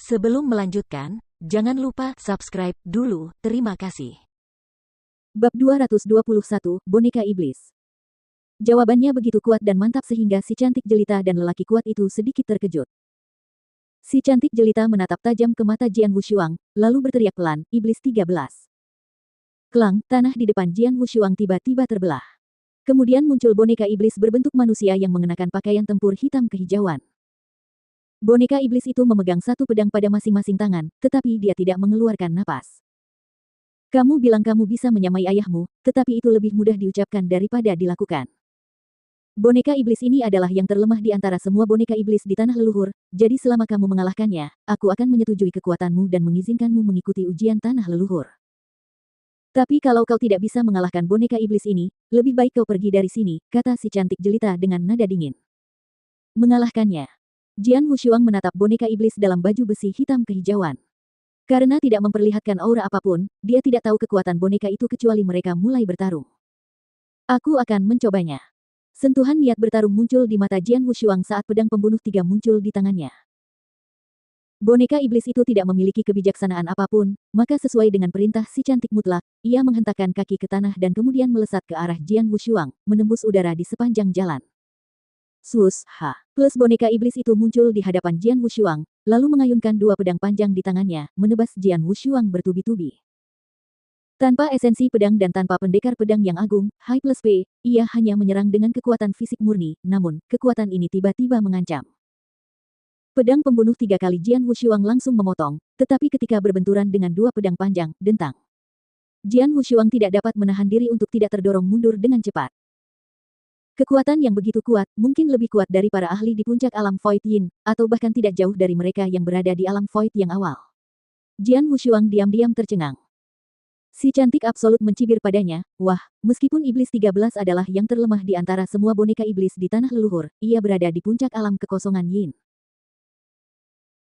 Sebelum melanjutkan, jangan lupa subscribe dulu, terima kasih. Bab 221, Boneka Iblis. Jawabannya begitu kuat dan mantap sehingga si cantik jelita dan lelaki kuat itu sedikit terkejut. Si cantik jelita menatap tajam ke mata Jian Wushuang, lalu berteriak pelan, "Iblis 13." Kelang, tanah di depan Jian Wushuang tiba-tiba terbelah. Kemudian muncul boneka iblis berbentuk manusia yang mengenakan pakaian tempur hitam kehijauan. Boneka iblis itu memegang satu pedang pada masing-masing tangan, tetapi dia tidak mengeluarkan napas. Kamu bilang kamu bisa menyamai ayahmu, tetapi itu lebih mudah diucapkan daripada dilakukan. Boneka iblis ini adalah yang terlemah di antara semua boneka iblis di tanah leluhur, jadi selama kamu mengalahkannya, aku akan menyetujui kekuatanmu dan mengizinkanmu mengikuti ujian tanah leluhur. Tapi kalau kau tidak bisa mengalahkan boneka iblis ini, lebih baik kau pergi dari sini, kata si cantik jelita dengan nada dingin. Mengalahkannya. Jian Wushuang menatap boneka iblis dalam baju besi hitam kehijauan. Karena tidak memperlihatkan aura apapun, dia tidak tahu kekuatan boneka itu kecuali mereka mulai bertarung. Aku akan mencobanya. Sentuhan niat bertarung muncul di mata Jian Wushuang saat pedang pembunuh tiga muncul di tangannya. Boneka iblis itu tidak memiliki kebijaksanaan apapun, maka sesuai dengan perintah si cantik mutlak, ia menghentakkan kaki ke tanah dan kemudian melesat ke arah Jian Wushuang, menembus udara di sepanjang jalan. Sus, ha. Plus boneka iblis itu muncul di hadapan Jian Wushuang, lalu mengayunkan dua pedang panjang di tangannya, menebas Jian Wushuang bertubi-tubi. Tanpa esensi pedang dan tanpa pendekar pedang yang agung, High plus P, ia hanya menyerang dengan kekuatan fisik murni, namun, kekuatan ini tiba-tiba mengancam. Pedang pembunuh tiga kali Jian Wushuang langsung memotong, tetapi ketika berbenturan dengan dua pedang panjang, dentang. Jian Wushuang tidak dapat menahan diri untuk tidak terdorong mundur dengan cepat. Kekuatan yang begitu kuat, mungkin lebih kuat dari para ahli di puncak alam Void Yin, atau bahkan tidak jauh dari mereka yang berada di alam Void yang awal. Jian Wushuang diam-diam tercengang. Si cantik absolut mencibir padanya, wah, meskipun iblis 13 adalah yang terlemah di antara semua boneka iblis di tanah leluhur, ia berada di puncak alam kekosongan Yin.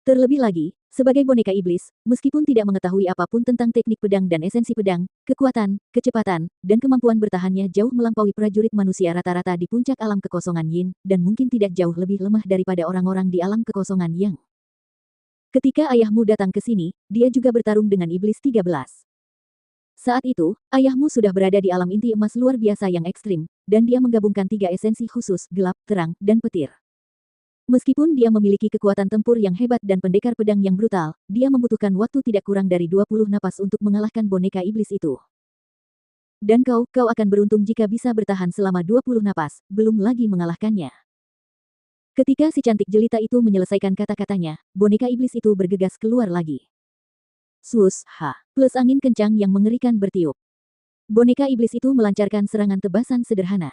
Terlebih lagi, sebagai boneka iblis, meskipun tidak mengetahui apapun tentang teknik pedang dan esensi pedang, kekuatan, kecepatan, dan kemampuan bertahannya jauh melampaui prajurit manusia rata-rata di puncak alam kekosongan Yin, dan mungkin tidak jauh lebih lemah daripada orang-orang di alam kekosongan Yang. Ketika ayahmu datang ke sini, dia juga bertarung dengan iblis 13. Saat itu, ayahmu sudah berada di alam inti emas luar biasa yang ekstrim, dan dia menggabungkan tiga esensi khusus, gelap, terang, dan petir. Meskipun dia memiliki kekuatan tempur yang hebat dan pendekar pedang yang brutal, dia membutuhkan waktu tidak kurang dari 20 napas untuk mengalahkan boneka iblis itu. Dan kau akan beruntung jika bisa bertahan selama 20 napas, belum lagi mengalahkannya. Ketika si cantik jelita itu menyelesaikan kata-katanya, boneka iblis itu bergegas keluar lagi. Sus, ha, plus angin kencang yang mengerikan bertiup. Boneka iblis itu melancarkan serangan tebasan sederhana.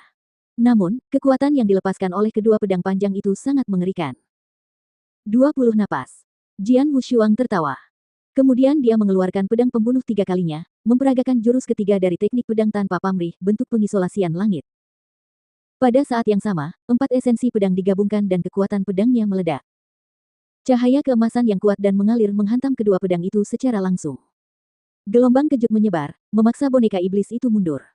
Namun, kekuatan yang dilepaskan oleh kedua pedang panjang itu sangat mengerikan. 20 napas. Jian Wushuang tertawa. Kemudian dia mengeluarkan pedang pembunuh tiga kalinya, memperagakan jurus ketiga dari teknik pedang tanpa pamrih, bentuk pengisolasian langit. Pada saat yang sama, 4 esensi pedang digabungkan dan kekuatan pedangnya meledak. Cahaya keemasan yang kuat dan mengalir menghantam kedua pedang itu secara langsung. Gelombang kejut menyebar, memaksa boneka iblis itu mundur.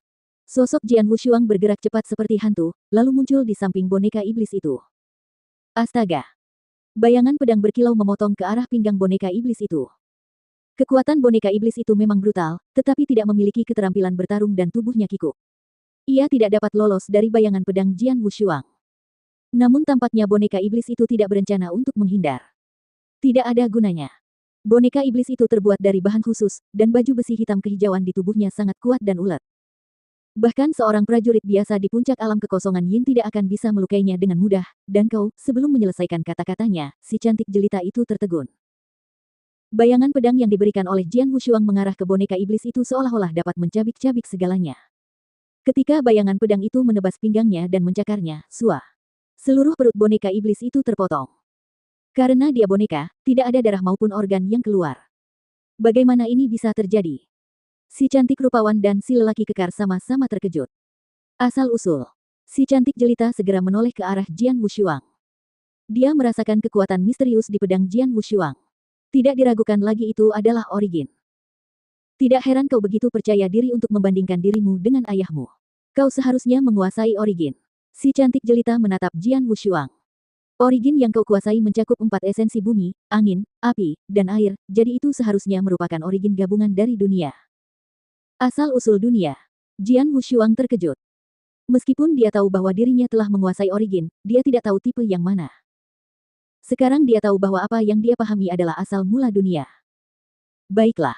Sosok Jian Wushuang bergerak cepat seperti hantu, lalu muncul di samping boneka iblis itu. Astaga! Bayangan pedang berkilau memotong ke arah pinggang boneka iblis itu. Kekuatan boneka iblis itu memang brutal, tetapi tidak memiliki keterampilan bertarung dan tubuhnya kikuk. Ia tidak dapat lolos dari bayangan pedang Jian Wushuang. Namun tampaknya boneka iblis itu tidak berencana untuk menghindar. Tidak ada gunanya. Boneka iblis itu terbuat dari bahan khusus, dan baju besi hitam kehijauan di tubuhnya sangat kuat dan ulet. Bahkan seorang prajurit biasa di puncak alam kekosongan Yin tidak akan bisa melukainya dengan mudah, dan kau, sebelum menyelesaikan kata-katanya, si cantik jelita itu tertegun. Bayangan pedang yang diberikan oleh Jian Wushuang mengarah ke boneka iblis itu seolah-olah dapat mencabik-cabik segalanya. Ketika bayangan pedang itu menebas pinggangnya dan mencakarnya, suah. Seluruh perut boneka iblis itu terpotong. Karena dia boneka, tidak ada darah maupun organ yang keluar. Bagaimana ini bisa terjadi? Si cantik rupawan dan si lelaki kekar sama-sama terkejut. Asal-usul. Si cantik jelita segera menoleh ke arah Jian Wushuang. Dia merasakan kekuatan misterius di pedang Jian Wushuang. Tidak diragukan lagi itu adalah origin. Tidak heran kau begitu percaya diri untuk membandingkan dirimu dengan ayahmu. Kau seharusnya menguasai origin. Si cantik jelita menatap Jian Wushuang. Origin yang kau kuasai mencakup 4 esensi bumi, angin, api, dan air, jadi itu seharusnya merupakan origin gabungan dari dunia. Asal-usul dunia. Jian Wushuang terkejut. Meskipun dia tahu bahwa dirinya telah menguasai origin, dia tidak tahu tipe yang mana. Sekarang dia tahu bahwa apa yang dia pahami adalah asal mula dunia. Baiklah.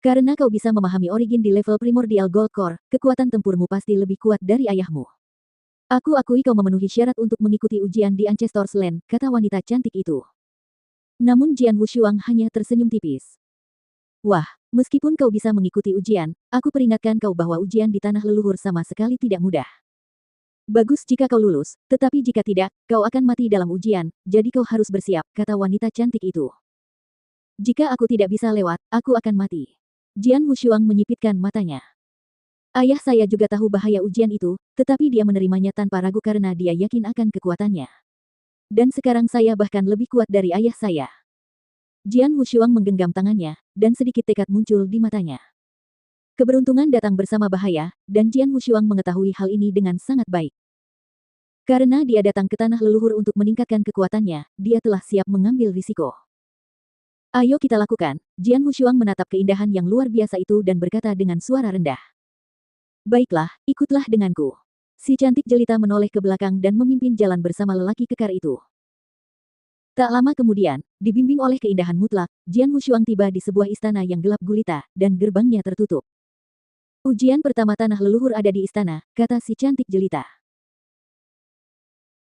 Karena kau bisa memahami origin di level primordial Gold Core, kekuatan tempurmu pasti lebih kuat dari ayahmu. Aku akui kau memenuhi syarat untuk mengikuti ujian di Ancestor's Land, kata wanita cantik itu. Namun Jian Wushuang hanya tersenyum tipis. Wah, meskipun kau bisa mengikuti ujian, aku peringatkan kau bahwa ujian di tanah leluhur sama sekali tidak mudah. Bagus jika kau lulus, tetapi jika tidak, kau akan mati dalam ujian, jadi kau harus bersiap, kata wanita cantik itu. Jika aku tidak bisa lewat, aku akan mati. Jian Wushuang menyipitkan matanya. Ayah saya juga tahu bahaya ujian itu, tetapi dia menerimanya tanpa ragu karena dia yakin akan kekuatannya. Dan sekarang saya bahkan lebih kuat dari ayah saya. Jian Wushuang menggenggam tangannya, dan sedikit tekad muncul di matanya. Keberuntungan datang bersama bahaya, dan Jian Wushuang mengetahui hal ini dengan sangat baik. Karena dia datang ke tanah leluhur untuk meningkatkan kekuatannya, dia telah siap mengambil risiko. Ayo kita lakukan, Jian Wushuang menatap keindahan yang luar biasa itu dan berkata dengan suara rendah. Baiklah, ikutlah denganku. Si cantik jelita menoleh ke belakang dan memimpin jalan bersama lelaki kekar itu. Tak lama kemudian, dibimbing oleh keindahan mutlak, Jian Wushuang tiba di sebuah istana yang gelap gulita, dan gerbangnya tertutup. Ujian pertama tanah leluhur ada di istana, kata si cantik jelita.